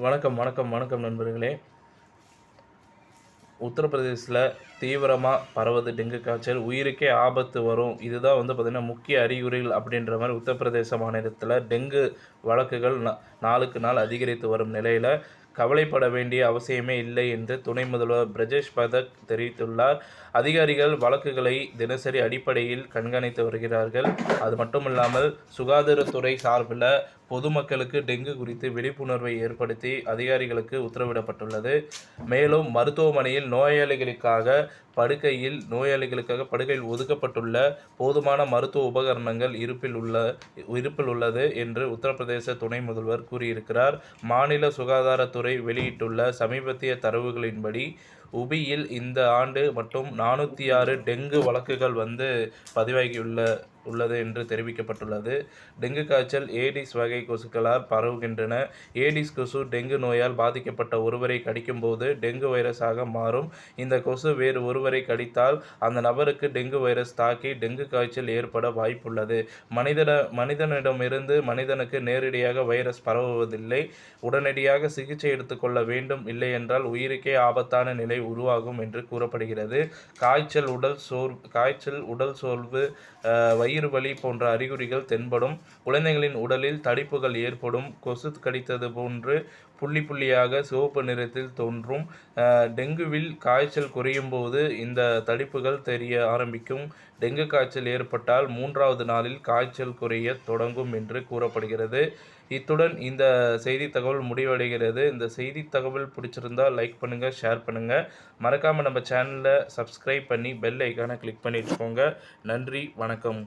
வணக்கம் வணக்கம் வணக்கம் நண்பர்களே. உத்தரப்பிரதேசத்தில் தீவிரமாக பரவுது டெங்கு காய்ச்சல். உயிருக்கே ஆபத்து வரும். இதுதான் பார்த்திங்கன்னா முக்கிய அறிகுறிகள் அப்படின்ற மாதிரி உத்தரப்பிரதேச மாநிலத்தில் டெங்கு வழக்குகள் நாளுக்கு நாள் அதிகரித்து வரும் நிலையில் கவலைப்பட வேண்டிய அவசியமே இல்லை என்று துணை முதல்வர் பிரஜேஷ் பதக் தெரிவித்துள்ளார். அதிகாரிகள் வழக்குகளை தினசரி அடிப்படையில் கண்காணித்து வருகிறார்கள். அது மட்டுமில்லாமல் சுகாதாரத்துறை சார்பில் பொதுமக்களுக்கு டெங்கு குறித்து விழிப்புணர்வை ஏற்படுத்தி அதிகாரிகளுக்கு உத்தரவிடப்பட்டுள்ளது. மேலும் மருத்துவமனையில் நோயாளிகளுக்காக படுக்கையில் ஒதுக்கப்பட்டுள்ள போதுமான மருத்துவ உபகரணங்கள் இருப்பில் உள்ளது என்று உத்தரப்பிரதேச துணை முதல்வர் கூறியிருக்கிறார். மாநில சுகாதாரத்துறை வெளியிட்டுள்ள சமீபத்திய தரவுகளின்படி உபியில் இந்த ஆண்டு மட்டும் 406 டெங்கு வழக்குகள் பதிவாகியுள்ளது என்று தெரிவிக்கப்பட்டுள்ளது. டெங்கு காய்ச்சல் ஏடிஸ் வகை கொசுக்களால் பரவுகின்றன. ஏடிஸ் கொசு டெங்கு நோயால் பாதிக்கப்பட்ட ஒருவரை கடிக்கும் போது டெங்கு வைரஸாக மாறும். இந்த கொசு வேறு ஒருவரை கடித்தால் அந்த நபருக்கு டெங்கு வைரஸ் தாக்கி டெங்கு காய்ச்சல் ஏற்பட வாய்ப்புள்ளது. மனிதனிடமிருந்து மனிதனுக்கு நேரடியாக வைரஸ் பரவுவதில்லை. உடனடியாக சிகிச்சை எடுத்துக்கொள்ள வேண்டும். இல்லையென்றால் உயிருக்கே ஆபத்தான நிலை உருவாகும் என்று கூறப்படுகிறது. காய்ச்சல், உடல் சோர்வு, வயிறு வலி போன்ற அறிகுறிகள் தென்படும். குழந்தைகளின் உடலில் தடிப்புகள் ஏற்படும். கொசு கடித்தது போன்று புள்ளியாக சிவப்பு நிறத்தில் தோன்றும். டெங்குவில் காய்ச்சல் குறையும் போது இந்த தடிப்புகள் தெரிய ஆரம்பிக்கும். டெங்கு காய்ச்சல் ஏற்பட்டால் 3வது நாளில் காய்ச்சல் குறைய தொடங்கும் என்று கூறப்படுகிறது. இத்துடன் இந்த செய்தி தகவல் முடிவடைகிறது. இந்த செய்தி தகவல் பிடிச்சிருந்தால் லைக் பண்ணுங்கள், ஷேர் பண்ணுங்கள். மறக்காமல் நம்ம சேனலை சப்ஸ்கிரைப் பண்ணி பெல் ஐக்கானை கிளிக் பண்ணி வச்சுக்கோங்க. நன்றி, வணக்கம்.